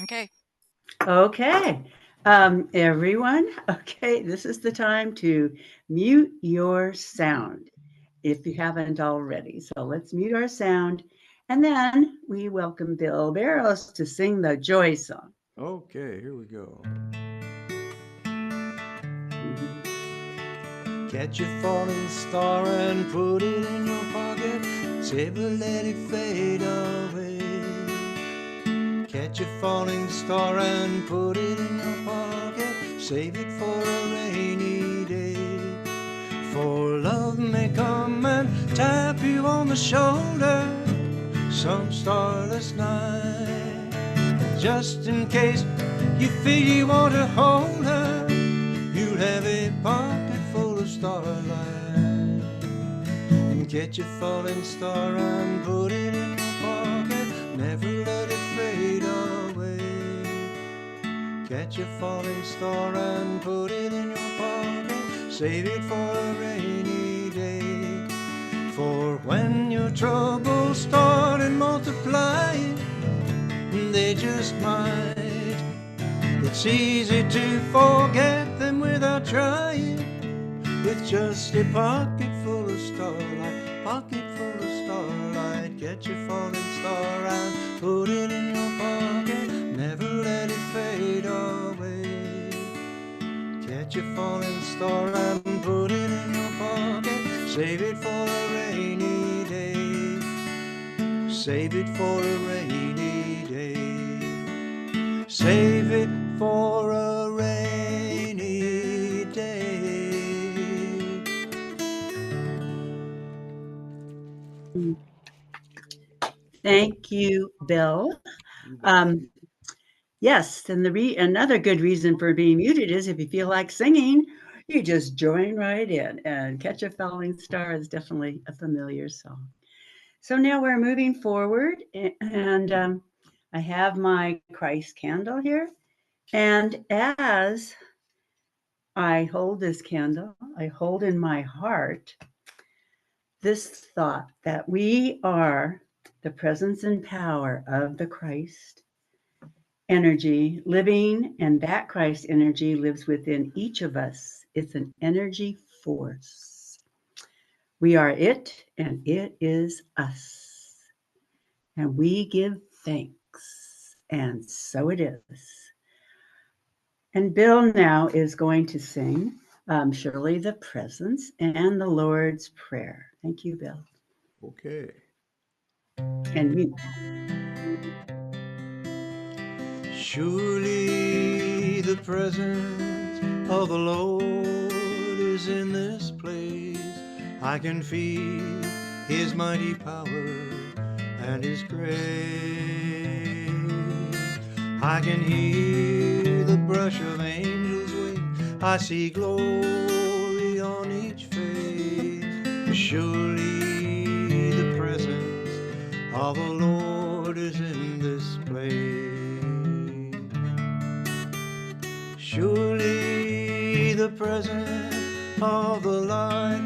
Okay. Okay. Everyone, okay, this is the time to mute your sound if you haven't already. So let's mute our sound. And then we welcome Bill Barrows to sing the joy song. Okay, here we go. Mhm. Catch a falling star and put it in your pocket. Save it, let it fade away. Catch a falling star and put it in your pocket. Save it for a rainy day. For love may come and tap you on the shoulder some starless night. Just in case you feel you want to hold her, you'll have a pocket full of starlight. And catch a falling star and put it in your pocket. Never let it fade away. Catch a falling star and put it in your pocket. Save it for a rainy day. For when your troubles start and multiplying, they just might. It's easy to forget them without trying. With just a pocket full of starlight, pocket full of starlight. Catch a falling star and put it in your pocket. Never let it fade away. Catch a falling star and put it in your pocket. Save it for a rainy day. Save it for a rainy day. Save it for a rainy day. Thank you, Bill. You bet. Um, yes, and another good reason for being muted is if you feel like singing, you just join right in. And Catch a Falling Star is definitely a familiar song. So now we're moving forward, and I have my Christ candle here. And as I hold this candle, I hold in my heart this thought that we are the presence and power of the Christ energy living, and that Christ energy lives within each of us. It's an energy force. We are it, and it is us. And we give thanks. And so it is. And Bill now is going to sing Surely the Presence and the Lord's Prayer. Thank you, Bill. Okay. And mute. Surely the presence of the Lord is in this place. I can feel His mighty power and His grace. I can hear the brush of angels' wings. I see glory on each face. Surely the presence of the Lord is in this place. Surely the presence of the light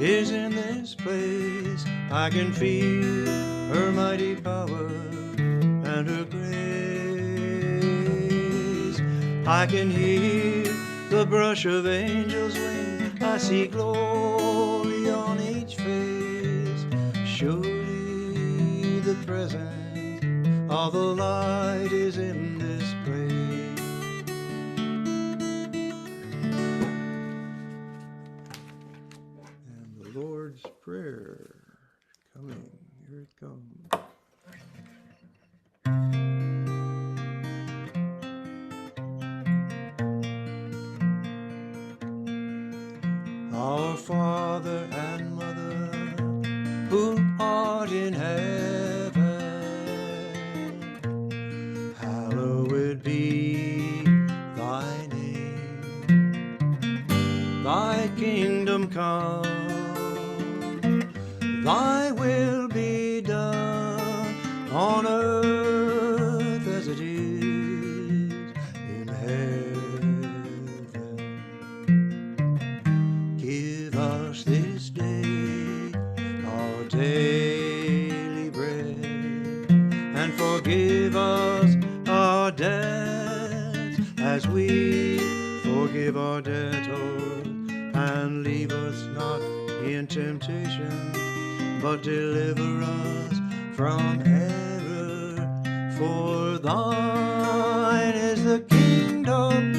is in this place. I can feel her mighty power and her grace. I can hear the brush of angels' wings. I see glory on each face. Surely the presence of the light is in this place. And the Lord's Prayer coming. Here it comes. Our Father and Mother, who art in heaven, hallowed be thy name. Thy kingdom come, thy will be done on earth as it is in heaven. Give us this day our daily bread, and forgive us our debts as we forgive our debtors, and leave us not in temptation, but deliver us from error. For thine is the kingdom,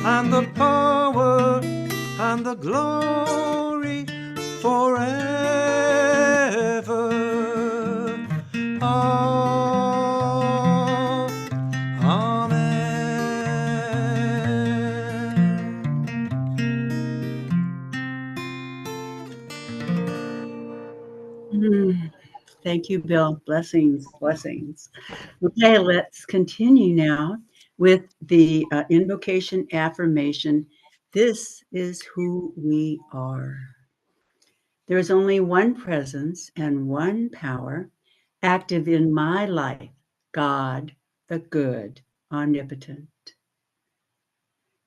and the power, and the glory, forever. Mm, thank you, Bill. Blessings, blessings. Okay, let's continue now with the invocation affirmation. This is who we are. There is only one presence and one power active in my life, God, the good, omnipotent.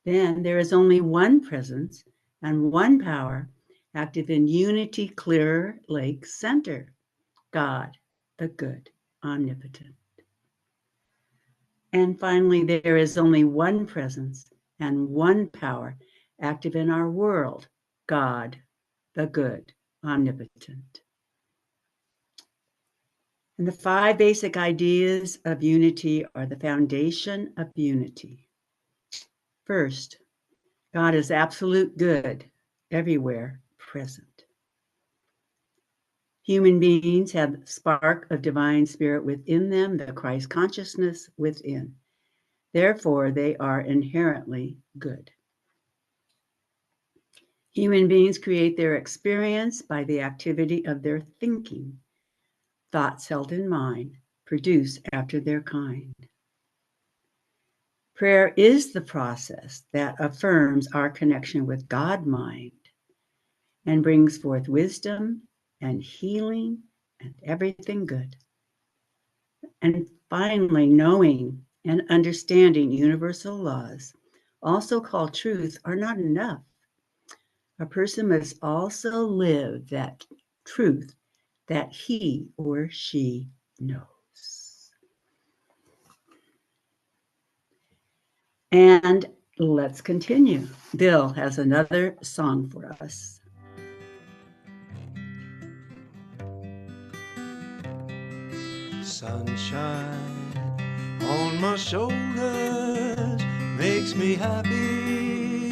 Then there is only one presence and one power active in Unity Clear Lake Center, God, the good, omnipotent. And finally, there is only one presence and one power active in our world, God, the good, omnipotent. And the 5 basic ideas of unity are the foundation of unity. First, God is absolute good, everywhere present. Human beings have the spark of divine spirit within them, the Christ consciousness within. Therefore, they are inherently good. Human beings create their experience by the activity of their thinking. Thoughts held in mind produce after their kind. Prayer is the process that affirms our connection with God mind and brings forth wisdom and healing and everything good. And finally, knowing and understanding universal laws, also called truth, are not enough. A person must also live that truth that he or she knows. And let's continue. Bill has another song for us. Sunshine on my shoulders makes me happy.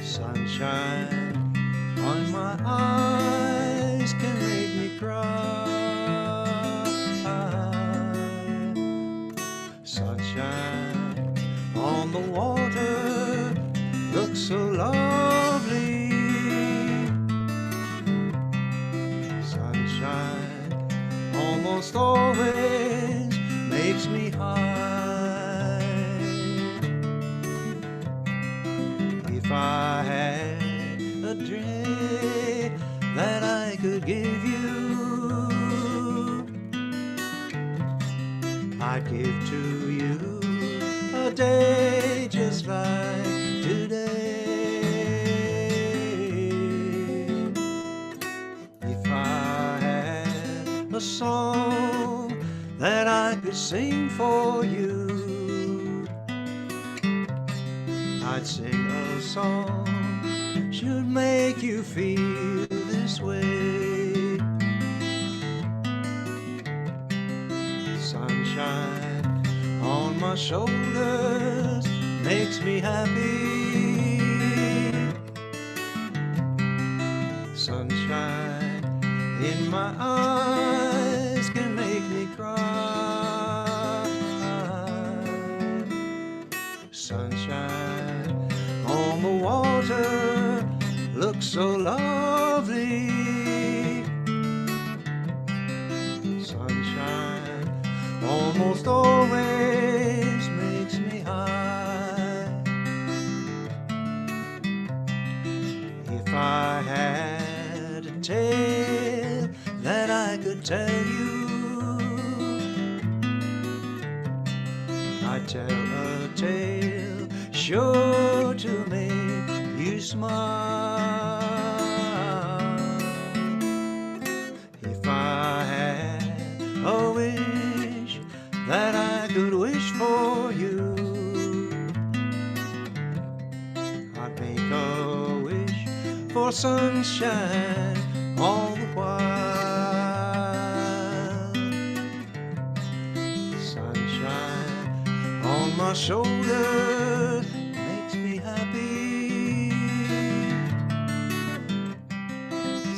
Sunshine on my eyes can make me cry. Sunshine on the water looks so lovely. Sunshine almost always makes me high. If I had a drink that I could give you, I'd give to you a day just like today. If I had a song that I could sing for you, I'd sing a song should make you feel this way. Sunshine on my shoulders makes me happy. Sunshine in my eyes can make me cry. Sunshine on the water looks so lovely. Sunshine almost always makes me high. If I had a tale that I could tell you, I'd tell a tale sure to make you smile. If I had a wish that I could wish your sunshine all the while. Sunshine on my shoulder makes me happy.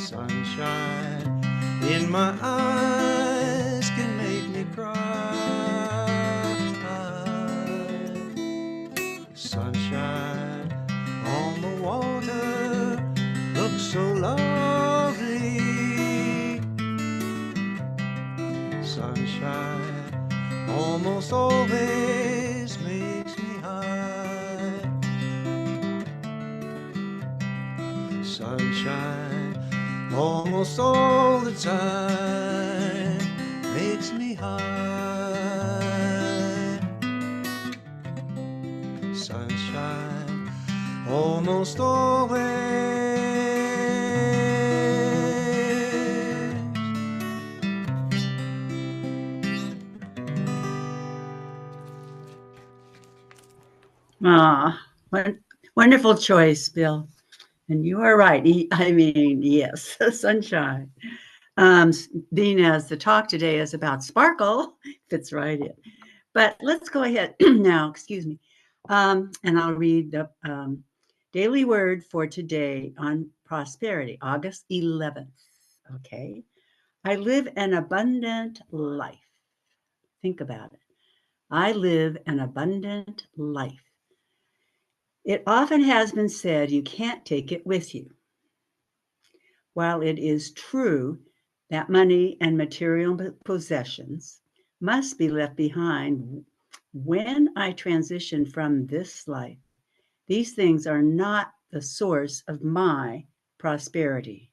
Sunshine in my eyes can make me cry. Sunshine on the water looks so lovely. Sunshine almost always makes me high. Sunshine almost all the time makes me high. Sunshine almost always. Ah, wonderful choice, Bill. And you are right. I mean, yes, sunshine. Being as the talk today is about sparkle, fits right in. But let's go ahead now, excuse me. And I'll read the daily word for today on prosperity, August 11th. Okay. I live an abundant life. Think about it. I live an abundant life. It often has been said you can't take it with you. While it is true that money and material possessions must be left behind when I transition from this life, these things are not the source of my prosperity.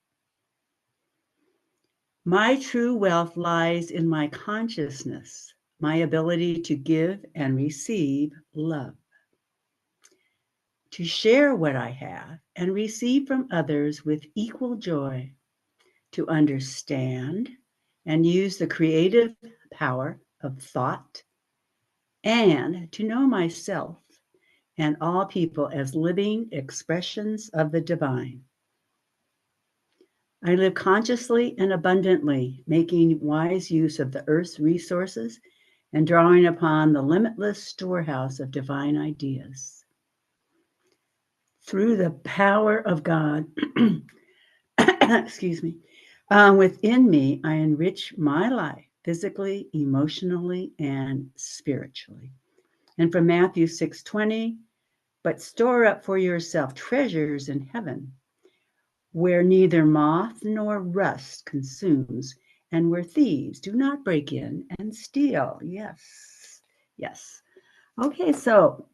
My true wealth lies in my consciousness, my ability to give and receive love, to share what I have and receive from others with equal joy, to understand and use the creative power of thought, and to know myself and all people as living expressions of the divine. I live consciously and abundantly, making wise use of the earth's resources and drawing upon the limitless storehouse of divine ideas. Through the power of God, excuse me, within me, I enrich my life physically, emotionally, and spiritually. And from Matthew 6:20, but store up for yourself treasures in heaven, where neither moth nor rust consumes, and where thieves do not break in and steal. Yes, yes. Okay, so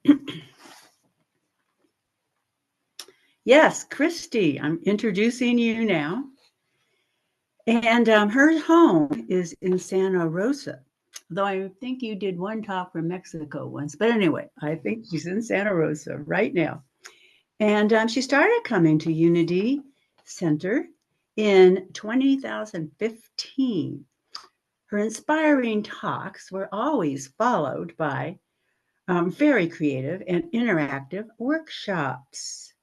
yes, Christi, I'm introducing you now. And her home is in Santa Rosa, though I think you did one talk from Mexico once. But anyway, I think she's in Santa Rosa right now. And she started coming to Unity Center in 2015. Her inspiring talks were always followed by very creative and interactive workshops.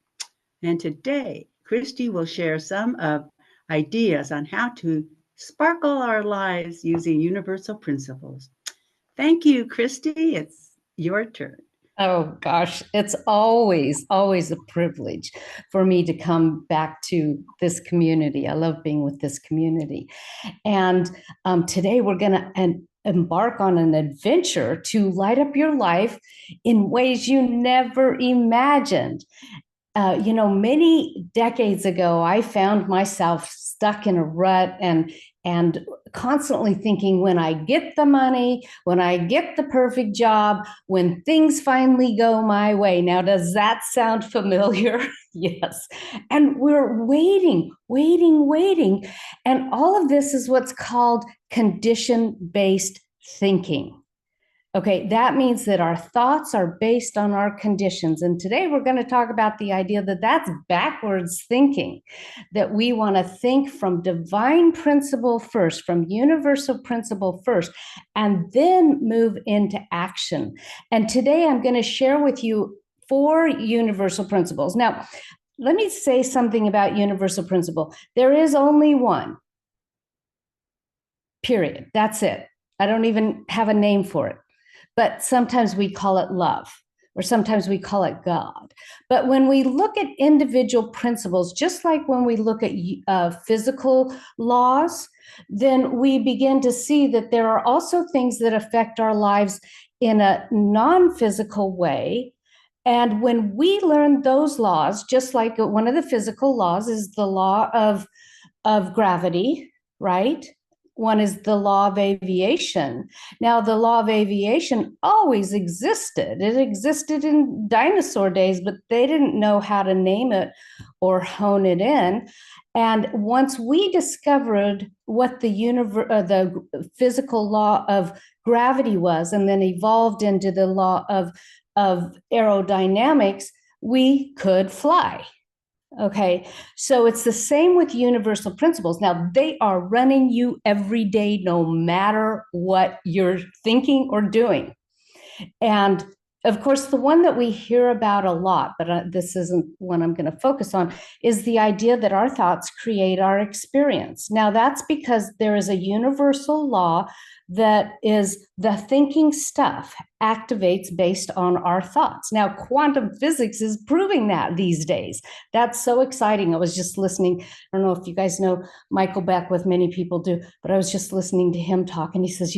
And today, Christi will share some of ideas on how to sparkle our lives using universal principles. Thank you, Christi. It's your turn. Oh gosh, it's always a privilege for me to come back to this community. I love being with this community. And today we're going to embark on an adventure to light up your life in ways you never imagined. Many decades ago, I found myself stuck in a rut and constantly thinking, when I get the money, when I get the perfect job, when things finally go my way. Now, does that sound familiar? Yes. And we're waiting. And all of this is what's called condition-based thinking. Okay, that means that our thoughts are based on our conditions. And today we're going to talk about the idea that that's backwards thinking, that we want to think from divine principle first, from universal principle first, and then move into action. And today I'm going to share with you 4 universal principles. Now, let me say something about universal principle. There is only one, period. That's it. I don't even have a name for it. But sometimes we call it love, or sometimes we call it God. But when we look at individual principles, just like when we look at physical laws, then we begin to see that there are also things that affect our lives in a non-physical way. And when we learn those laws, just like one of the physical laws is the law of gravity, right? One is the law of aviation. Now, the law of aviation always existed. It existed in dinosaur days, but they didn't know how to name it or hone it in. And once we discovered what the physical law of gravity was, and then evolved into the law of aerodynamics, we could fly. Okay, so it's the same with universal principles. Now, they are running you every day, no matter what you're thinking or doing. And of course, the one that we hear about a lot, but this isn't one I'm going to focus on, is the idea that our thoughts create our experience. Now, that's because there is a universal law that is the thinking stuff activates based on our thoughts. Now, quantum physics is proving that these days. That's so exciting. I was just listening. I don't know if you guys know Michael Beckwith, many people do, but I was just listening to him talk, and he says,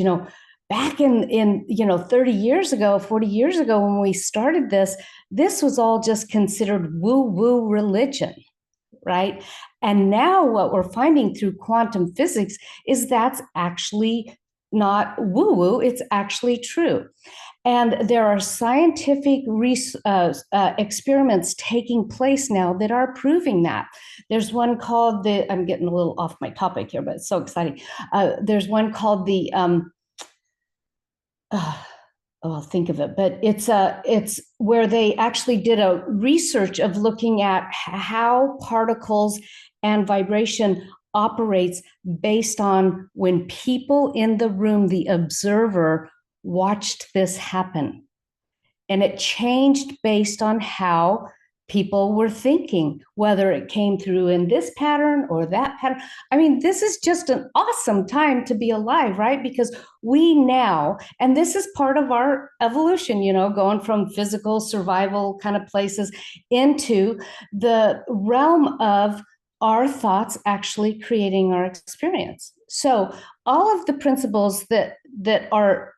back in 30 years ago, 40 years ago, when we started this was all just considered woo-woo religion, right? And now what we're finding through quantum physics is that's actually not woo-woo, it's actually true. And there are scientific experiments taking place now that are proving that. There's one called I'm getting a little off my topic here, but it's so exciting. There's one called the, I'll think of it, but it's where they actually did a research of looking at how particles and vibration operates based on when people in the room, the observer, watched this happen. And it changed based on how people were thinking, whether it came through in this pattern or that pattern. I mean, this is just an awesome time to be alive, right? Because we now, and this is part of our evolution, going from physical survival kind of places into the realm of our thoughts actually creating our experience. So all of the principles that are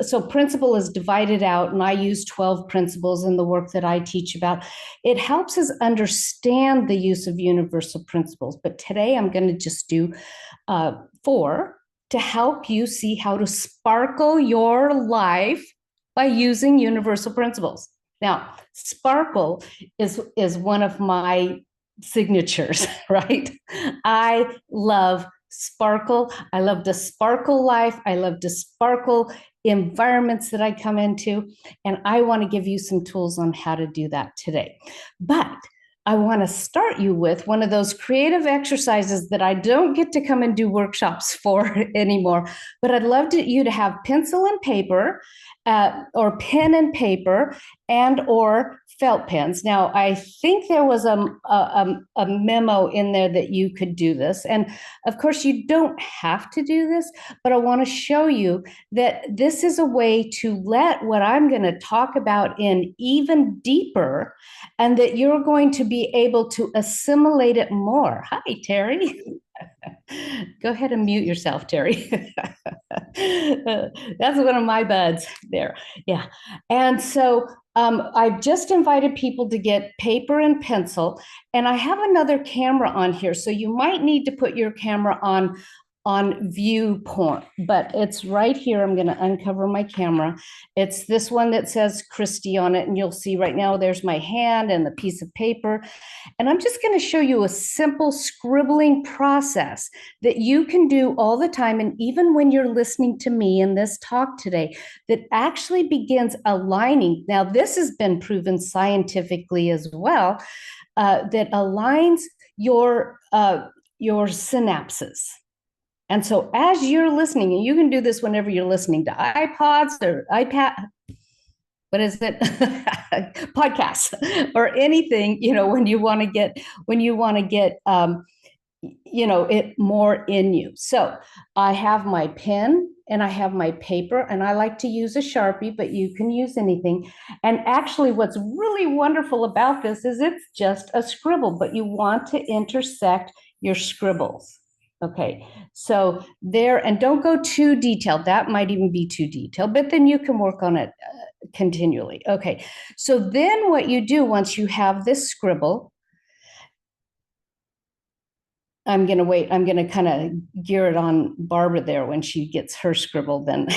so principle is divided out, and I use 12 principles in the work that I teach about. It helps us understand the use of universal principles. But today I'm going to just do 4 to help you see how to sparkle your life by using universal principles. Now, sparkle is one of my signatures, right? I love sparkle. I love to sparkle life. I love to sparkle environments that I come into. And I want to give you some tools on how to do that today. But I want to start you with one of those creative exercises that I don't get to come and do workshops for anymore. But I'd love you to have pencil and paper, or pen and paper, and or felt pens. Now, I think there was a memo in there that you could do this. And of course, you don't have to do this, but I want to show you that this is a way to let what I'm going to talk about in even deeper, and that you're going to be able to assimilate it more. Hi, Terry. Go ahead and mute yourself, Terry. That's one of my buds there. Yeah. And so I've just invited people to get paper and pencil, and I have another camera on here. So you might need to put your camera on viewpoint, but it's right here. I'm going to uncover my camera. It's this one that says Christi on it. And you'll see right now, there's my hand and the piece of paper. And I'm just going to show you a simple scribbling process that you can do all the time. And even when you're listening to me in this talk today, that actually begins aligning. Now, this has been proven scientifically as well, that aligns your synapses. And so as you're listening, and you can do this whenever you're listening to iPods or iPad, what is it? Podcasts or anything, when you want to get, it more in you. So I have my pen and I have my paper, and I like to use a Sharpie, but you can use anything. And actually what's really wonderful about this is it's just a scribble, but you want to intersect your scribbles. Okay, so there, and don't go too detailed. That might even be too detailed, but then you can work on it continually. Okay, so then what you do once you have this scribble, I'm going to wait. I'm going to kind of gear it on Barbara there when she gets her scribble. Then,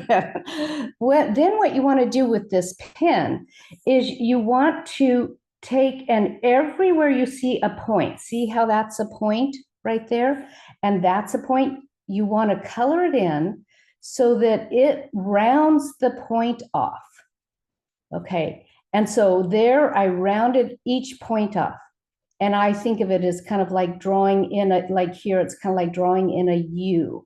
then what you want to do with this pen is you want to take, and everywhere you see a point, see how that's a point right there? And that's a point. You want to color it in so that it rounds the point off. Okay. And so there I rounded each point off. And I think of it as kind of like drawing in a, like here, it's kind of like drawing in a U.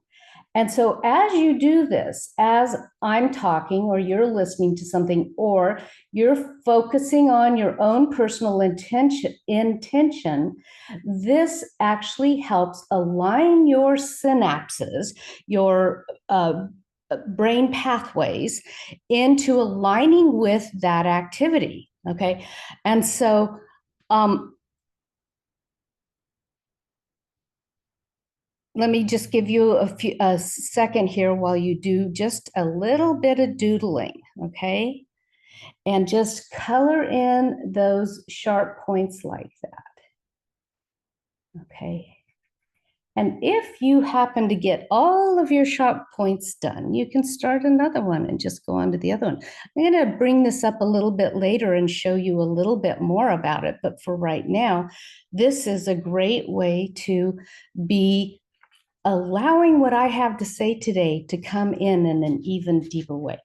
And so as you do this, as I'm talking or you're listening to something, or you're focusing on your own personal intention, this actually helps align your synapses, your brain pathways into aligning with that activity. Okay. And so, let me just give you a second here while you do just a little bit of doodling, okay? And just color in those sharp points like that, okay? And if you happen to get all of your sharp points done, you can start another one and just go on to the other one. I'm going to bring this up a little bit later and show you a little bit more about it. But for right now, this is a great way to be allowing what I have to say today to come in an even deeper way.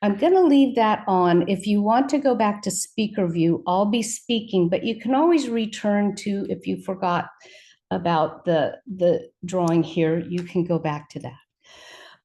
I'm going to leave that on. If you want to go back to speaker view, I'll be speaking, but you can always return to, if you forgot about the drawing here, you can go back to that.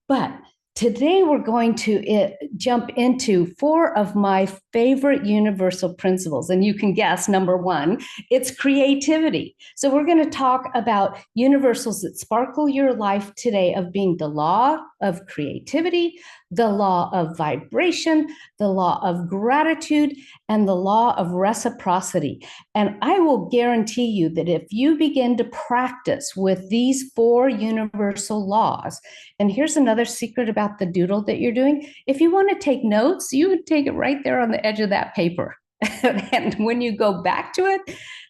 But today we're going to jump into 4 of my favorite universal principles. And you can guess, number 1, it's creativity. So we're going to talk about universals that sparkle your life today, of being the law of creativity, the law of vibration, the law of gratitude, and the law of reciprocity. And I will guarantee you that if you begin to practice with these 4 universal laws, and here's another secret about the doodle that you're doing. If you want to take notes, you would take it right there on the edge of that paper. And when you go back to it,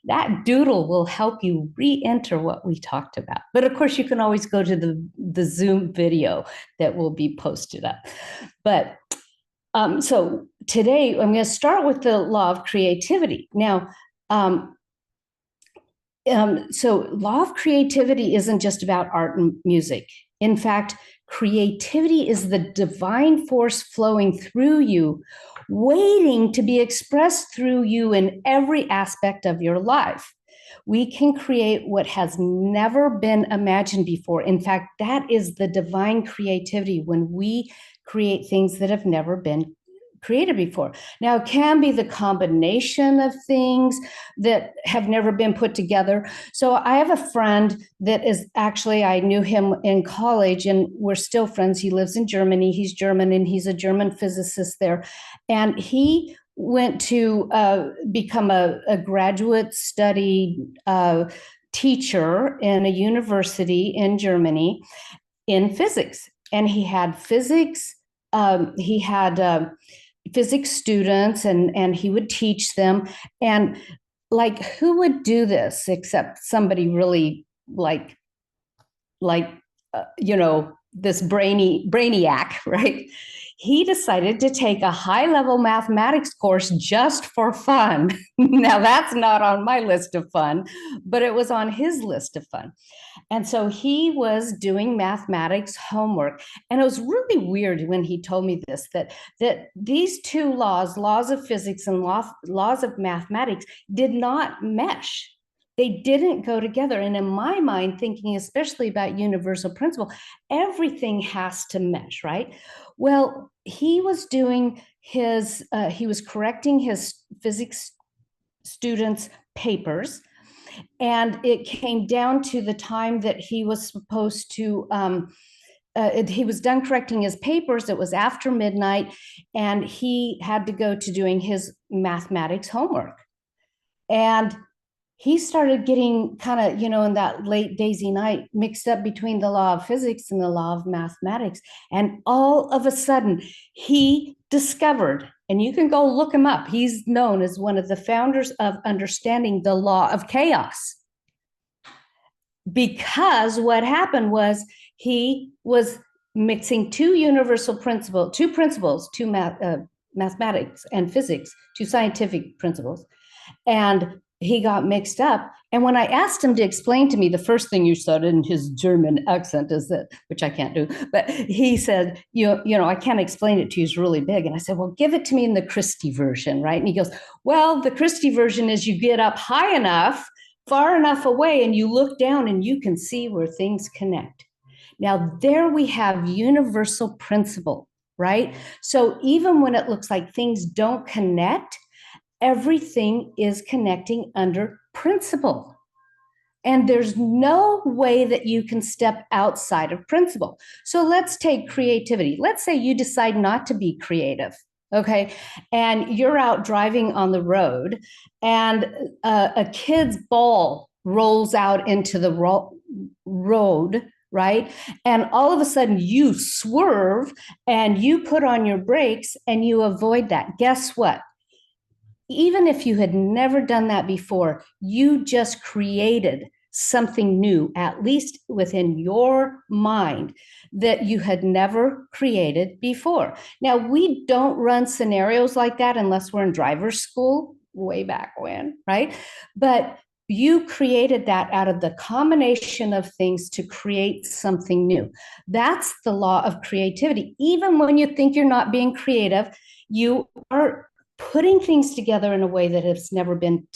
that doodle will help you re-enter what we talked about. But of course, you can always go to the Zoom video that will be posted up. But so today, I'm going to start with the law of creativity. Now, so law of creativity isn't just about art and music. In fact, creativity is the divine force flowing through you, waiting to be expressed through you in every aspect of your life. We can create what has never been imagined before. In fact, that is the divine creativity, when we create things that have never been created before. Now, it can be the combination of things that have never been put together. So I have a friend that is actually, I knew him in college and we're still friends. He lives in Germany. He's German and he's a German physicist there. And he went to become a graduate study teacher in a university in Germany in physics. And he had physics, physics students, and he would teach them. And like, who would do this except somebody really like this brainiac, right? He decided to take a high-level mathematics course just for fun. Now, that's not on my list of fun, but it was on his list of fun. And so he was doing mathematics homework. And it was really weird when he told me this, that these 2 laws of physics and laws of mathematics, did not mesh. They didn't go together. And in my mind, thinking especially about universal principle, everything has to mesh, right? Well, he was doing he was correcting his physics students' papers, and it came down to the time that he was supposed to he was done correcting his papers. It was after midnight, and he had to go to doing his mathematics homework. And he started getting kind of, in that late daisy night, mixed up between the law of physics and the law of mathematics. And all of a sudden, he discovered, and you can go look him up, he's known as one of the founders of understanding the law of chaos. Because what happened was he was mixing two principles, mathematics and physics, two scientific principles, and he got mixed up. And when I asked him to explain to me, the first thing you said in his German accent is that, which I can't do, but he said, I can't explain it to you, it's really big. And I said, well, give it to me in the Christi version, right? And he goes, well, the Christi version is you get up high enough, far enough away, and you look down and you can see where things connect. Now, there we have universal principle, right? So even when it looks like things don't connect, everything is connecting under principle. And there's no way that you can step outside of principle. So let's take creativity. Let's say you decide not to be creative, okay? And you're out driving on the road, and a kid's ball rolls out into the road, right? And all of a sudden you swerve and you put on your brakes and you avoid that. Guess what? Even if you had never done that before, you just created something new, at least within your mind, that you had never created before. Now, we don't run scenarios like that unless we're in driver's school, way back when, right? But you created that out of the combination of things to create something new. That's the law of creativity. Even when you think you're not being creative, you are putting things together in a way that has never been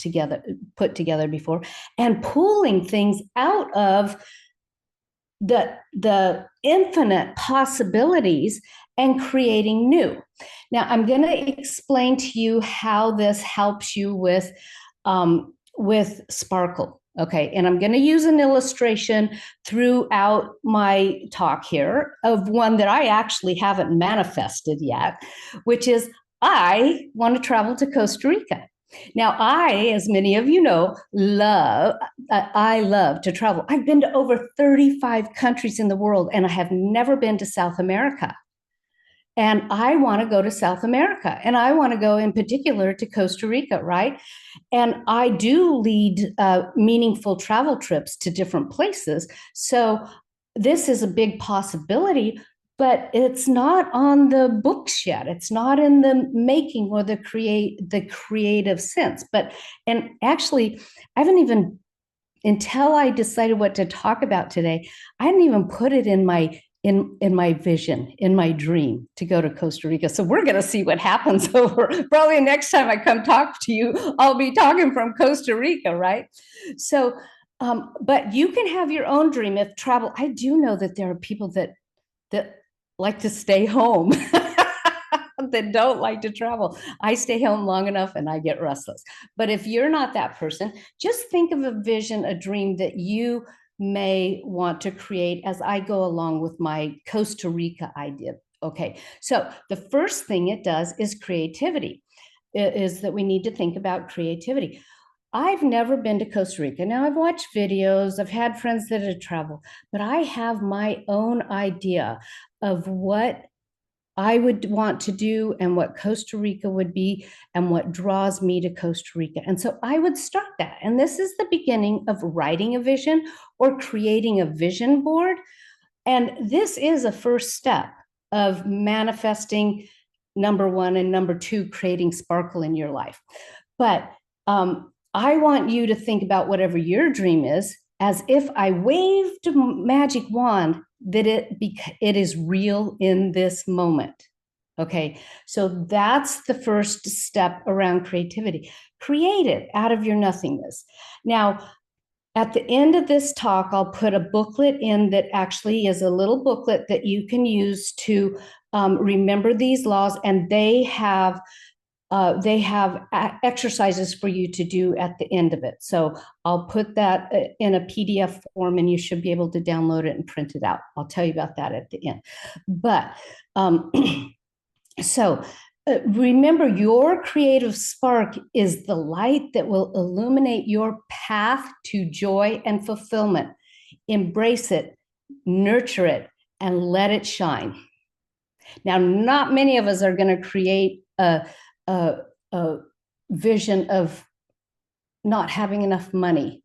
put together before, and pulling things out of the infinite possibilities and creating new. Now, I'm going to explain to you how this helps you with sparkle. Okay, and I'm going to use an illustration throughout my talk here of one that I actually haven't manifested yet, which is I want to travel to Costa Rica. Now, as many of you know, I love to travel. I've been to over 35 countries in the world, and I have never been to South America. And I want to go to South America, and I want to go in particular to Costa Rica, right? And I do lead meaningful travel trips to different places. So this is a big possibility, but it's not on the books yet. It's not in the making or the creative sense. And actually, I haven't even, until I decided what to talk about today, I hadn't even put it in my vision, in my dream to go to Costa Rica. So we're going to see what happens over, probably next time I come talk to you, I'll be talking from Costa Rica, right? So, but you can have your own dream of travel. I do know that there are people that like to stay home, that don't like to travel. I stay home long enough and I get restless. But if you're not that person, just think of a vision, a dream that you may want to create as I go along with my Costa Rica idea. Okay, so the first thing it does is creativity, is that we need to think about creativity. I've never been to Costa Rica. Now, I've watched videos, I've had friends that have traveled, but I have my own idea of what I would want to do and what Costa Rica would be and what draws me to Costa Rica. And so I would start that. And this is the beginning of writing a vision or creating a vision board. And this is a first step of manifesting, number one, and number two, creating sparkle in your life. But I want you to think about whatever your dream is as if I waved a magic wand that it is real in this moment. Okay, so that's the first step around creativity. Create it out of your nothingness. Now, At the end of this talk, I'll put a booklet in that actually is a little booklet that you can use to remember these laws, and they have exercises for you to do at the end of it. So I'll put that in a PDF form, and you should be able to download it and print it out. I'll tell you about that at the end. But so remember, your creative spark is the light that will illuminate your path to joy and fulfillment. Embrace it, nurture it, and let it shine. Now, not many of us are going to create a vision of not having enough money,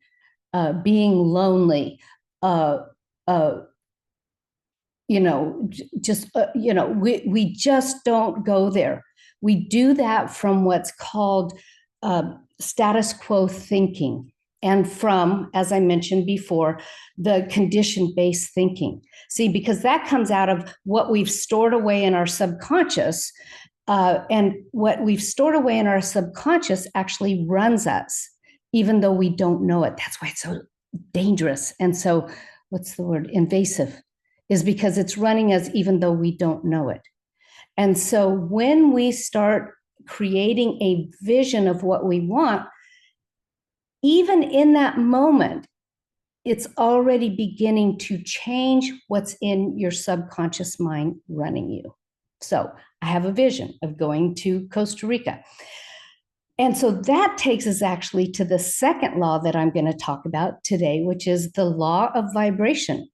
being lonely, we just don't go there. We do that from what's called status quo thinking, and from, as I mentioned before, the condition-based thinking. See, because that comes out of what we've stored away in our subconscious, and what we've stored away in our subconscious actually runs us, even though we don't know it. That's why it's so dangerous and so, what's the word, invasive, is because it's running us even though we don't know it. And so when we start creating a vision of what we want, even in that moment, it's already beginning to change what's in your subconscious mind running you. So I have a vision of going to Costa Rica. And so that takes us actually to the second law that I'm going to talk about today, which is the law of vibration.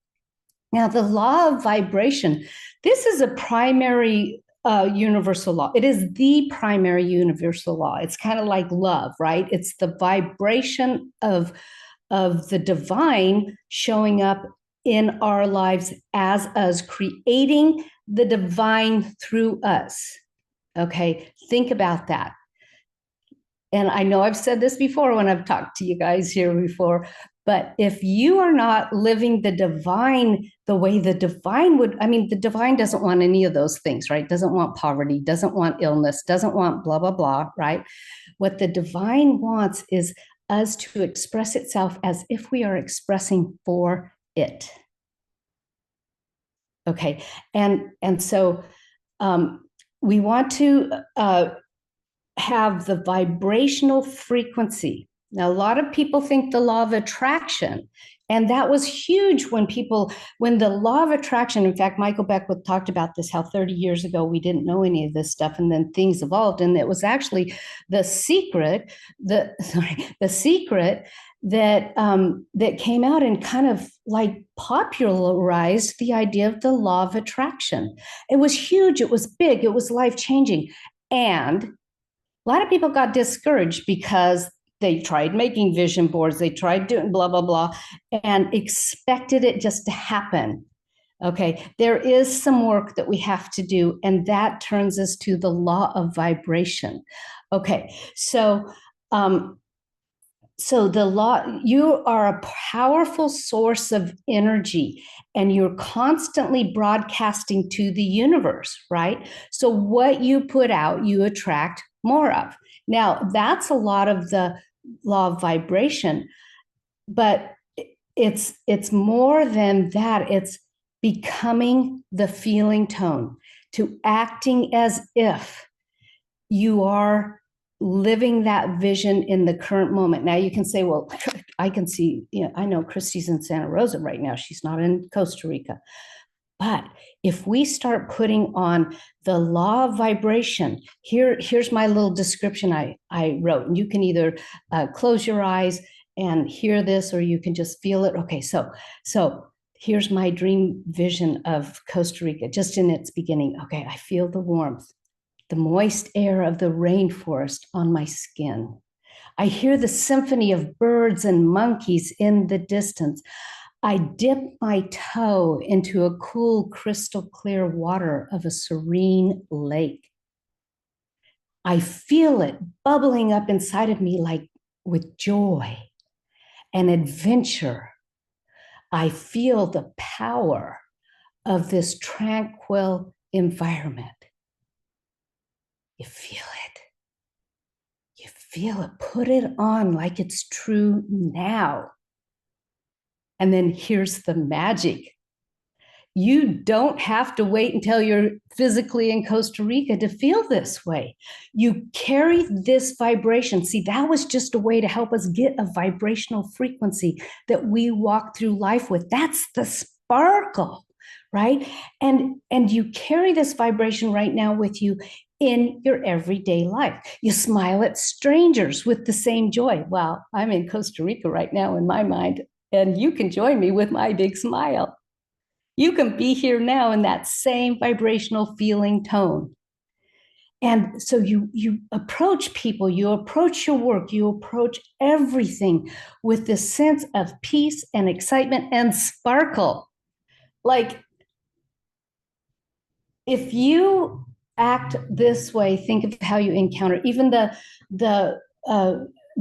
Now, the law of vibration, this is a primary universal law. It is the primary universal law. It's kind of like love, right? It's the vibration of the divine showing up in our lives as us, creating the divine through us. Okay, think about that. And I know I've said this before when I've talked to you guys here before, but if you are not living the divine the way the divine would, I mean, the divine doesn't want any of those things, right? Doesn't want poverty, doesn't want illness, doesn't want blah, blah, blah, right? What the divine wants is us to express itself as if we are expressing for it. Okay, and so we want to have the vibrational frequency. Now, a lot of people think the law of attraction, and that was huge when the law of attraction, in fact, Michael Beckwith talked about this, how 30 years ago we didn't know any of this stuff, and then things evolved, and it was actually the secret that came out and kind of like popularized the idea of the law of attraction. It was huge, it was big, it was life-changing, and a lot of people got discouraged because they tried making vision boards, they tried doing blah, blah, blah, and expected it just to happen. Okay, there is some work that we have to do, and that turns us to the law of vibration. Okay, so the law, you are a powerful source of energy, and you're constantly broadcasting to the universe, right? So what you put out, you attract more of. Now, that's a lot of the law of vibration, but it's more than that. It's becoming the feeling tone, to acting as if you are living that vision in the current moment. Now you can say, well, I can see, I know Christi's in Santa Rosa right now. She's not in Costa Rica. But if we start putting on the law of vibration, here's my little description I wrote. And you can either close your eyes and hear this, or you can just feel it. Okay, so here's my dream vision of Costa Rica, just in its beginning. Okay, I feel the warmth, the moist air of the rainforest on my skin. I hear the symphony of birds and monkeys in the distance. I dip my toe into a cool, crystal clear water of a serene lake. I feel it bubbling up inside of me like with joy and adventure. I feel the power of this tranquil environment. You feel it. You feel it. Put it on like it's true now. And then here's the magic. You don't have to wait until you're physically in Costa Rica to feel this way. You carry this vibration. See, that was just a way to help us get a vibrational frequency that we walk through life with. That's the sparkle, right? And you carry this vibration right now with you in your everyday life. You smile at strangers with the same joy. Well, I'm in Costa Rica right now in my mind, and you can join me with my big smile. You can be here now in that same vibrational feeling tone. And so you approach people, you approach your work, you approach everything with this sense of peace and excitement and sparkle. Like, if you act this way, think of how you encounter even the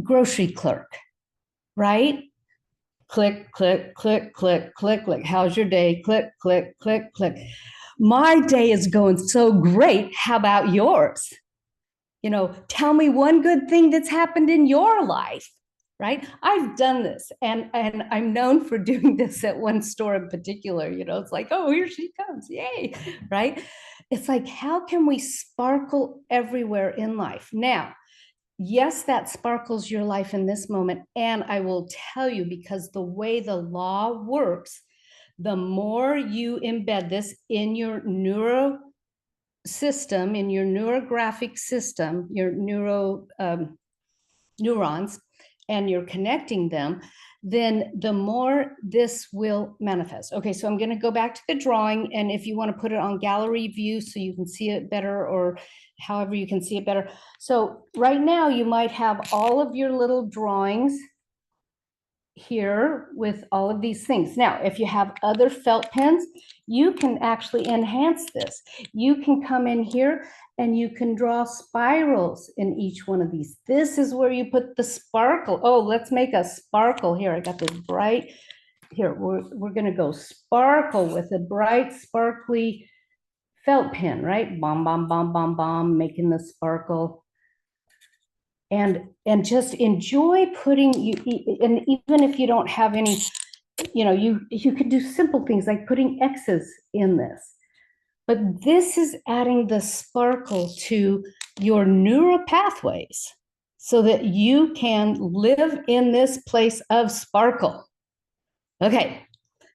grocery clerk, right? Click, click, click, click, click, click. How's your day? Click, click, click, click. My day is going so great. How about yours? You know, tell me one good thing that's happened in your life, right? I've done this, and I'm known for doing this at one store in particular. You know, it's like, oh, here she comes, yay, right? It's like, how can we sparkle everywhere in life? Now, yes, that sparkles your life in this moment. And I will tell you, because the way the law works, the more you embed this in your neuro system, in your neurographic system, your neurons, and you're connecting them, then the more this will manifest. Okay, so I'm going to go back to the drawing, and if you want to put it on gallery view so you can see it better, or however you can see it better. So right now you might have all of your little drawings here with all of these things. Now, if you have other felt pens, you can actually enhance this. You can come in here and you can draw spirals in each one of these. This is where you put the sparkle. Oh, let's make a sparkle here. I got this bright, here, we're gonna go sparkle with a bright, sparkly felt pen, right? Bomb, bomb, bomb, bomb, bomb, making the sparkle. And just enjoy putting, and even if you don't have any, you know, you could do simple things like putting X's in this. But this is adding the sparkle to your neural pathways so that you can live in this place of sparkle. Okay,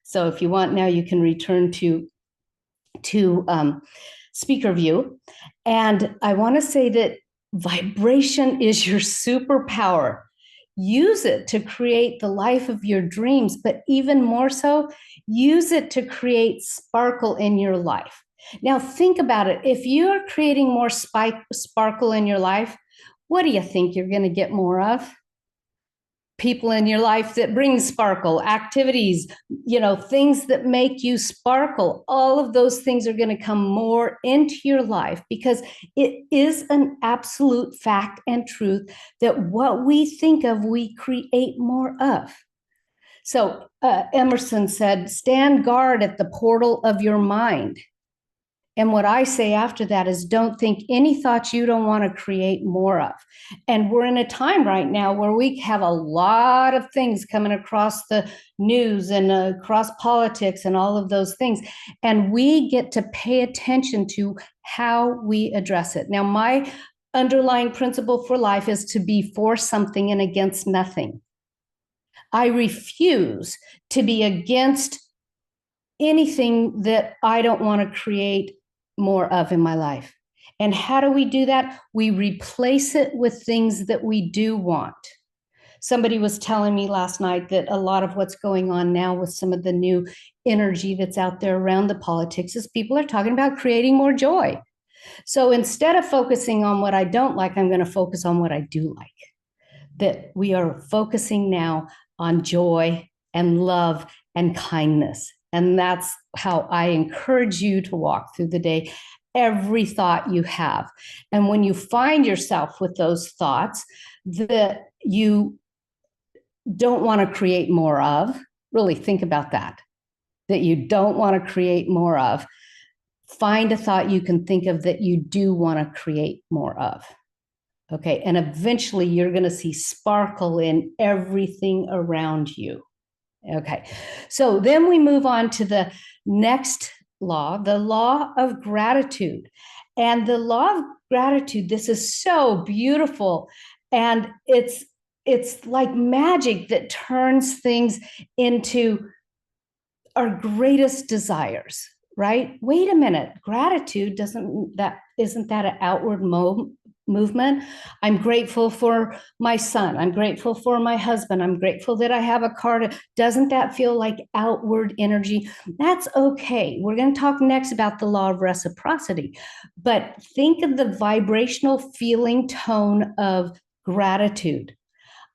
so if you want now, you can return to speaker view. And I want to say that vibration is your superpower. Use it to create the life of your dreams, but even more so, use it to create sparkle in your life. Now, think about it. If you're creating more sparkle in your life, what do you think you're going to get more of? People in your life that bring sparkle, activities, you know, things that make you sparkle. All of those things are going to come more into your life, because it is an absolute fact and truth that what we think of, we create more of. So Emerson said, stand guard at the portal of your mind. And what I say after that is, don't think any thoughts you don't want to create more of. And we're in a time right now where we have a lot of things coming across the news and across politics and all of those things. And we get to pay attention to how we address it. Now, my underlying principle for life is to be for something and against nothing. I refuse to be against anything that I don't want to create more of in my life. And how do we do that? We replace it with things that we do want. Somebody was telling me last night that a lot of what's going on now with some of the new energy that's out there around the politics is people are talking about creating more joy. So instead of focusing on what I don't like, I'm going to focus on what I do like. That we are focusing now on joy and love and kindness. And that's how I encourage you to walk through the day, every thought you have. And when you find yourself with those thoughts that you don't want to create more of, really think about that you don't want to create more of. Find a thought you can think of that you do want to create more of. Okay, and eventually you're going to see sparkle in everything around you. Okay. So then we move on to the next law, the law of gratitude. And the law of gratitude, this is so beautiful. And it's like magic that turns things into our greatest desires, right? Wait a minute. Gratitude isn't that an outward movement? I'm grateful for my son. I'm grateful for my husband. I'm grateful that I have a car. Doesn't that feel like outward energy? That's okay. We're going to talk next about the law of reciprocity. But think of the vibrational feeling tone of gratitude.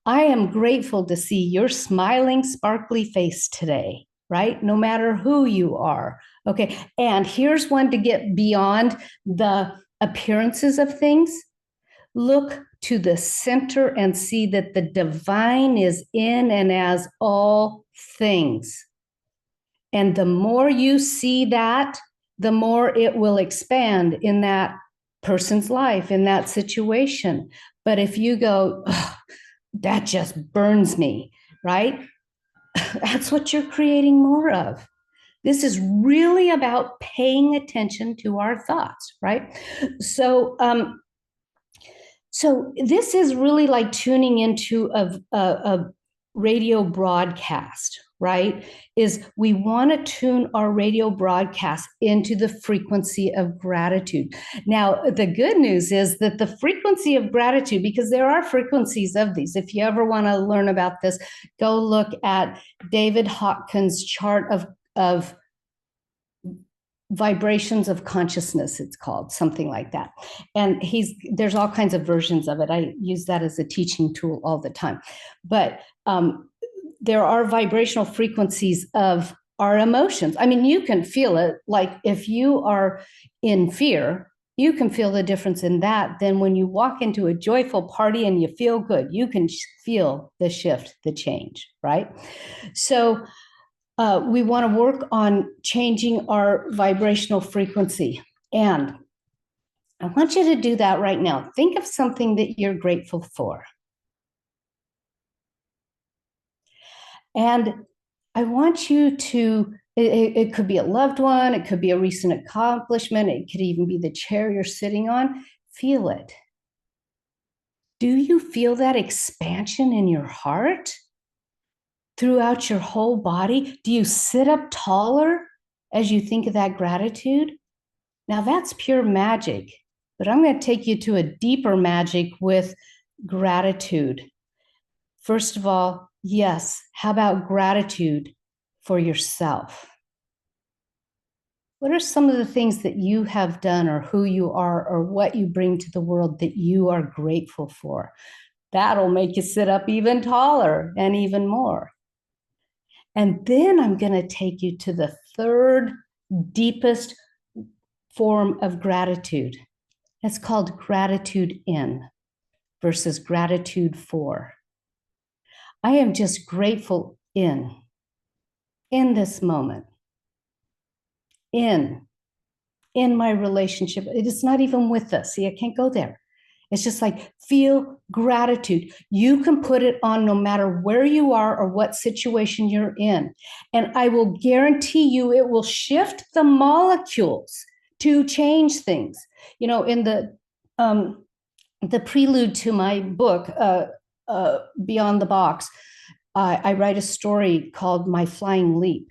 I am grateful to see your smiling, sparkly face today, right? No matter who you are. Okay. And here's one to get beyond the appearances of things. Look to the center and see that the divine is in and as all things. And the more you see that, the more it will expand in that person's life, in that situation. But if you go, that just burns me, right? That's what you're creating more of. This is really about paying attention to our thoughts, right? So this is really like tuning into a radio broadcast, right? Is we want to tune our radio broadcast into the frequency of gratitude. Now, the good news is that the frequency of gratitude, because there are frequencies of these. If you ever want to learn about this, go look at David Hawkins' chart of vibrations of consciousness, it's called, something like that. And there's all kinds of versions of it. I use that as a teaching tool all the time. But there are vibrational frequencies of our emotions. I mean, you can feel it. Like if you are in fear, you can feel the difference in that. Then when you walk into a joyful party and you feel good, you can feel the shift, the change, right? So we want to work on changing our vibrational frequency. And I want you to do that right now. Think of something that you're grateful for. And I want you to, it could be a loved one, it could be a recent accomplishment, it could even be the chair you're sitting on. Feel it. Do you feel that expansion in your heart? Throughout your whole body? Do you sit up taller as you think of that gratitude? Now that's pure magic, but I'm going to take you to a deeper magic with gratitude. First of all, yes, how about gratitude for yourself? What are some of the things that you have done or who you are or what you bring to the world that you are grateful for? That'll make you sit up even taller and even more. And then I'm going to take you to the third deepest form of gratitude. It's called gratitude in versus gratitude for. I am just grateful in this moment, in my relationship. It is not even with us. See, I can't go there. It's just like, feel gratitude. You can put it on no matter where you are or what situation you're in. And I will guarantee you it will shift the molecules to change things. You know, in the prelude to my book, Beyond the Box, I write a story called My Flying Leap.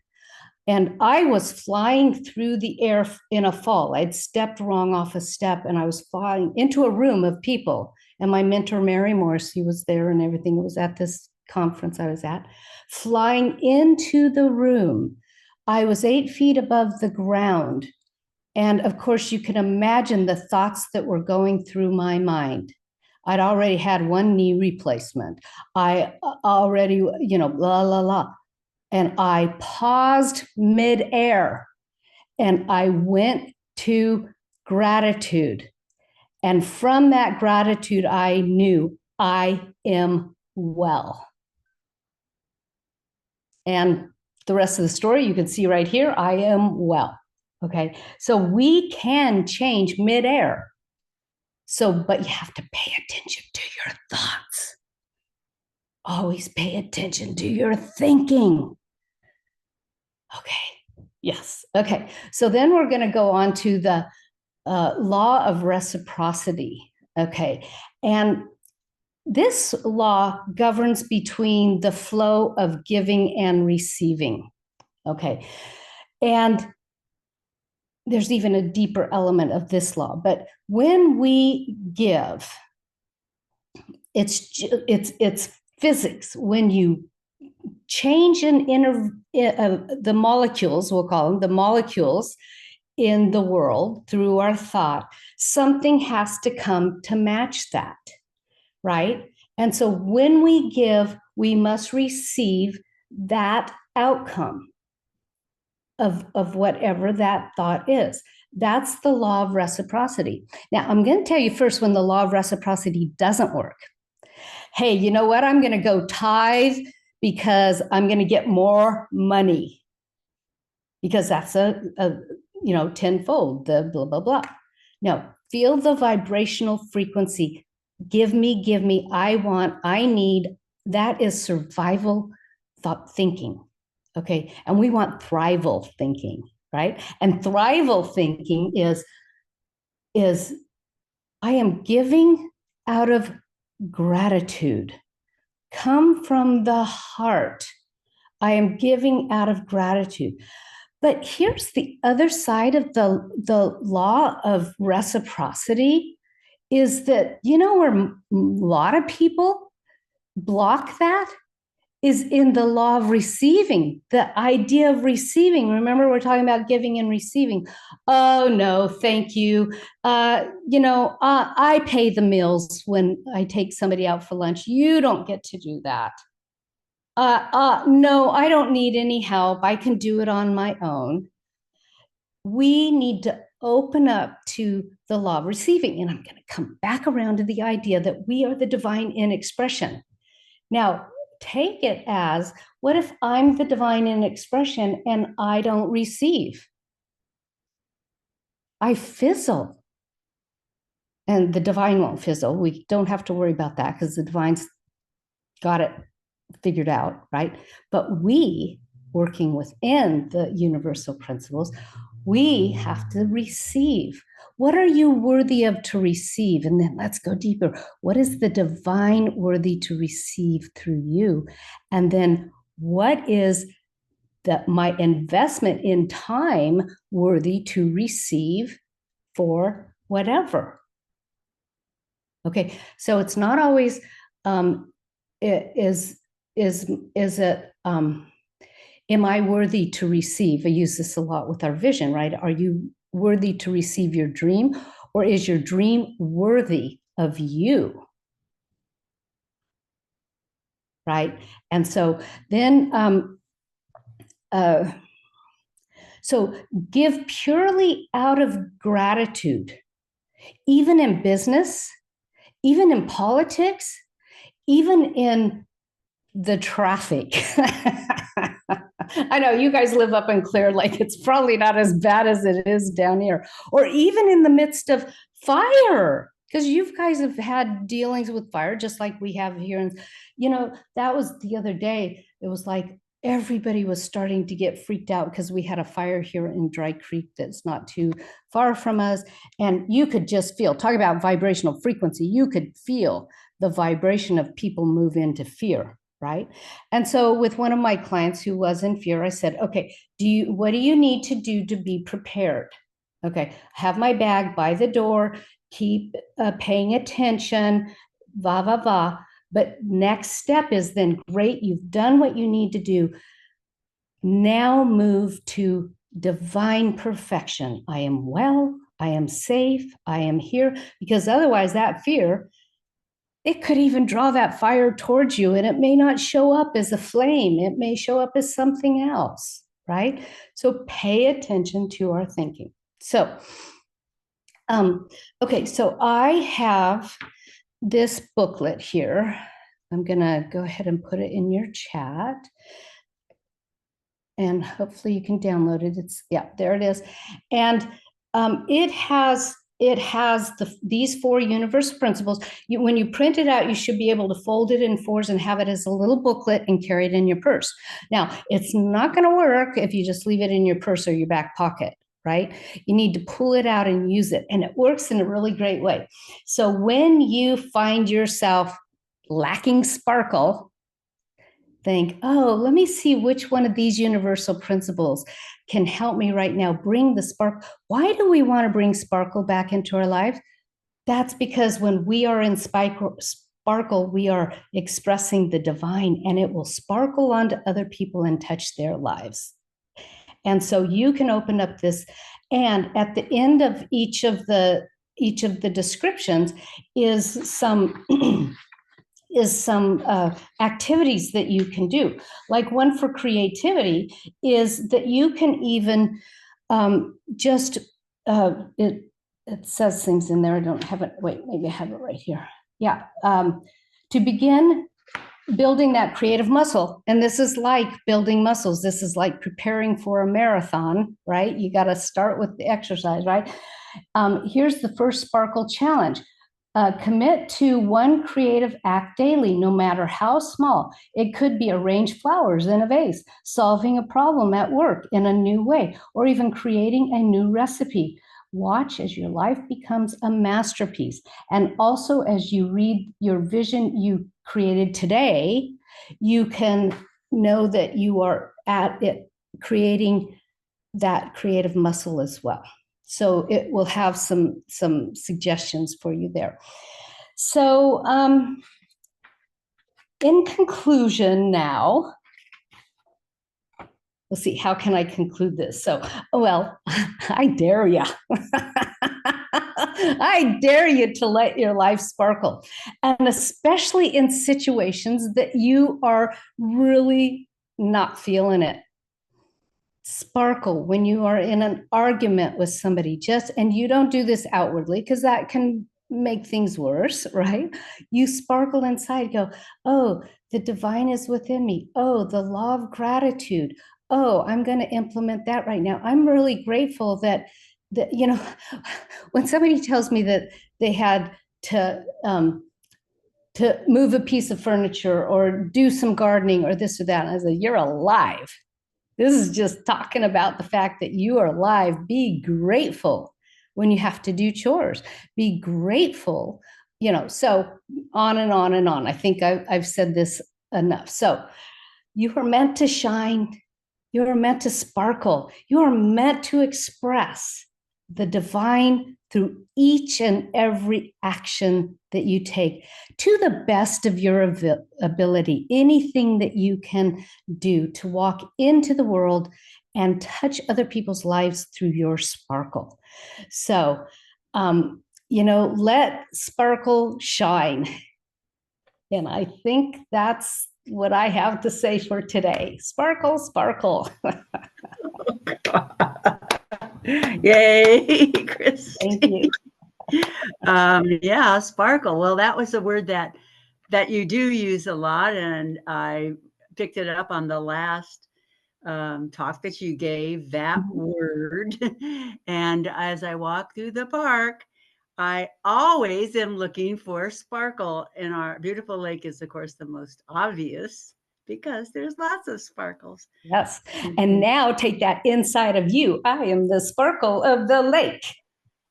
And I was flying through the air in a fall. I'd stepped wrong off a step and I was flying into a room of people. And my mentor, Mary Morrissey, was there and everything. It was at this conference I was at. Flying into the room, I was 8 feet above the ground. And of course, you can imagine the thoughts that were going through my mind. I'd already had one knee replacement. I already, blah, blah, blah. And I paused midair and I went to gratitude. And from that gratitude, I knew I am well. And the rest of the story you can see right here, I am well. Okay, so we can change midair. But you have to pay attention to your thoughts. Always pay attention to your thinking. Okay. Yes. Okay. So then we're going to go on to the law of reciprocity. Okay. And this law governs between the flow of giving and receiving. Okay. And there's even a deeper element of this law. But when we give, it's physics. When you change the molecules, we'll call them the molecules in the world through our thought, something has to come to match that, right? And so when we give, we must receive that outcome of whatever that thought is. That's the law of reciprocity. Now, I'm going to tell you first when the law of reciprocity doesn't work. Hey, you know what? I'm going to go tithe because I'm going to get more money, because that's a tenfold, the blah, blah, blah. No, feel the vibrational frequency. Give me, I want, I need. That is survival thought thinking. Okay. And we want thrival thinking, right? And thrival thinking is I am giving out of gratitude. Come from the heart. I am giving out of gratitude. But here's the other side of the law of reciprocity is that, where a lot of people block that is in the law of receiving, the idea of receiving. Remember, we're talking about giving and receiving. Oh, no, thank you. I pay the meals when I take somebody out for lunch. You don't get to do that. No, I don't need any help. I can do it on my own. We need to open up to the law of receiving. And I'm going to come back around to the idea that we are the divine in expression. Now, take it as, what if I'm the divine in expression and I don't receive? I fizzle. And the divine won't fizzle. We don't have to worry about that because the divine's got it figured out, right? But we, working within the universal principles, we have to receive. What are you worthy of to receive? And then let's go deeper. What is the divine worthy to receive through you? And then what is my investment in time worthy to receive for whatever? Okay, so it's not always is it am I worthy to receive? I use this a lot with our vision, right? Are you worthy to receive your dream, or is your dream worthy of you? Right? And so then so give purely out of gratitude, even in business, even in politics, even in the traffic. I know you guys live up in Clear Lake. It's probably not as bad as it is down here, or even in the midst of fire, because you guys have had dealings with fire just like we have here. And, that was the other day. It was like everybody was starting to get freaked out because we had a fire here in Dry Creek that's not too far from us. And you could just feel, talk about vibrational frequency, you could feel the vibration of people move into fear. Right. And so with one of my clients who was in fear, I said, okay, what do you need to do to be prepared? Okay, have my bag by the door, keep paying attention, va, va, va. But next step is then, great, you've done what you need to do. Now move to divine perfection. I am well, I am safe, I am here, because otherwise that fear, it could even draw that fire towards you, and it may not show up as a flame. It may show up as something else, right? So pay attention to our thinking. So, okay, so I have this booklet here. I'm going to go ahead and put it in your chat. And hopefully you can download it. Yeah, there it is. And it has it has these 4 universal principles. When you print it out, you should be able to fold it in 4s and have it as a little booklet and carry it in your purse. Now, it's not going to work if you just leave it in your purse or your back pocket, right? You need to pull it out and use it, and it works in a really great way. So when you find yourself lacking sparkle, think, oh, let me see which one of these universal principles can help me right now bring the spark. Why do we want to bring sparkle back into our life? That's because when we are in sparkle, we are expressing the divine, and it will sparkle onto other people and touch their lives. And so you can open up this, and at the end of each of the descriptions is some activities that you can do. Like one for creativity is that you can even it says things in there. I don't have it. Wait, maybe I have it right here. Yeah. To begin building that creative muscle. And this is like building muscles. This is like preparing for a marathon, right? You got to start with the exercise, right? Here's the first sparkle challenge. Commit to one creative act daily, no matter how small. It could be arrange flowers in a vase, solving a problem at work in a new way, or even creating a new recipe. Watch as your life becomes a masterpiece. And also, as you read your vision you created today, you can know that you are at it, creating that creative muscle as well. So it will have some suggestions for you there. So in conclusion now, let's see, how can I conclude this? So, well, I dare you. I dare you to let your life sparkle. And especially in situations that you are really not feeling it. Sparkle when you are in an argument with somebody, and you don't do this outwardly because that can make things worse, right? You sparkle inside, go, oh, the divine is within me. Oh, the law of gratitude. Oh, I'm going to implement that right now. I'm really grateful that when somebody tells me that they had to move a piece of furniture or do some gardening or this or that, I said, you're alive. This is just talking about the fact that you are alive. Be grateful when you have to do chores. Be grateful, so on and on and on. I think I've said this enough. So you are meant to shine. You are meant to sparkle. You are meant to express the divine through each and every action that you take to the best of your ability. Anything that you can do to walk into the world and touch other people's lives through your sparkle. So, let sparkle shine. And I think that's what I have to say for today. Sparkle, sparkle. Yay, Christi. Thank you. Yeah, sparkle. Well, that was a word that you do use a lot, and I picked it up on the last talk that you gave, that word. And as I walk through the park, I always am looking for sparkle. And our beautiful lake is, of course, the most obvious because there's lots of sparkles. Yes. And now take that inside of you. I am the sparkle of the lake.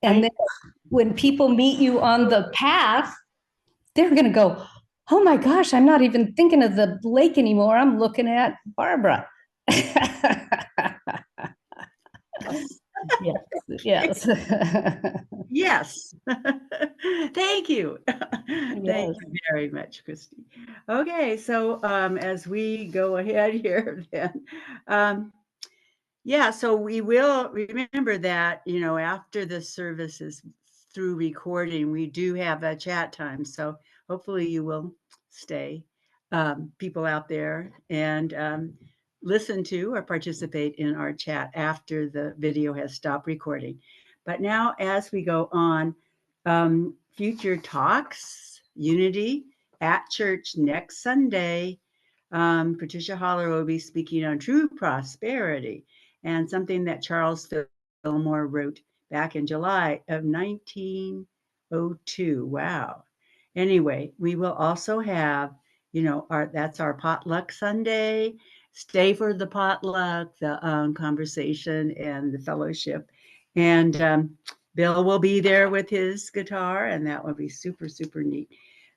And then when people meet you on the path, they're going to go, oh my gosh, I'm not even thinking of the lake anymore. I'm looking at Barbara. Yes. Yes. Thank you. Thank you very much, Christi. Okay, so as we go ahead here, then, so we will remember that, after the service is through recording, we do have a chat time. So hopefully you will stay, people out there, and listen to or participate in our chat after the video has stopped recording. But now, as we go on, future talks, Unity at Church next Sunday, Patricia Holler will be speaking on true prosperity, and something that Charles Fillmore wrote back in July of 1902. Wow. Anyway, we will also have, that's our potluck Sunday. Stay for the potluck, the conversation, and the fellowship. And Bill will be there with his guitar, and that will be super, super neat.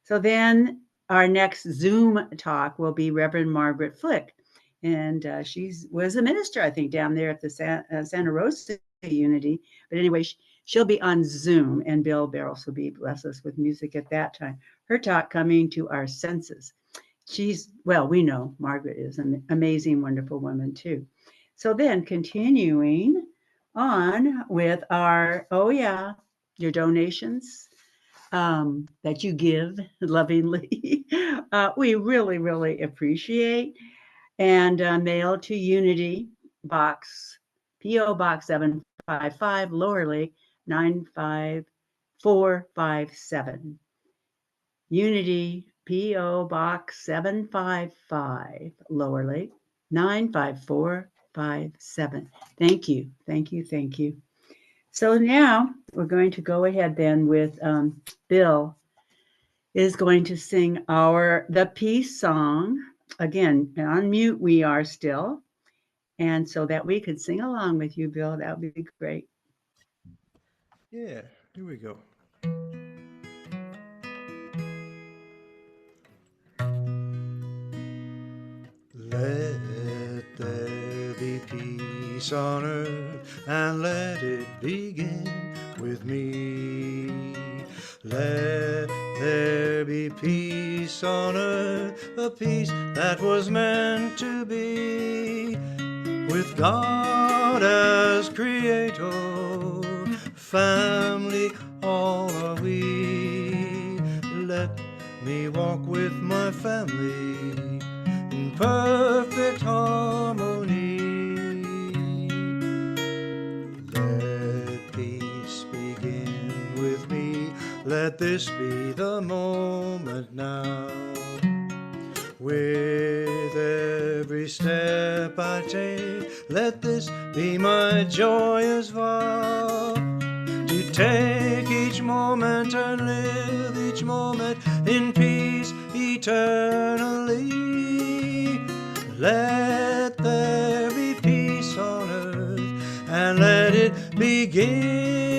So then our next Zoom talk will be Reverend Margaret Flick. And she was a minister, I think, down there at the Santa Rosa Unity. But anyway, she'll be on Zoom, and Bill Barros will bless us with music at that time. Her talk, Coming to Our Senses. We know Margaret is an amazing, wonderful woman too. So then continuing on with your donations that you give lovingly. We really, really appreciate. And mail to Unity Box, P.O. Box 755, Lower Lake 95457. Unity P.O. Box 755, Lower Lake 95457. Thank you, thank you, thank you. So now we're going to go ahead then with Bill is going to sing the peace song. Again, on mute we are still. And so that we could sing along with you, Bill, that would be great. Yeah, here we go. Let there be peace on earth, and let it begin with me. Let there be peace on earth, a peace that was meant to be. With God as creator, family all are we. Let me walk with my family in perfect harmony. Let peace begin with me. Let this be the moment now. With every step I take, let this be my joyous vow. To take each moment and live each moment in peace eternally. Let there be peace on earth, and let it begin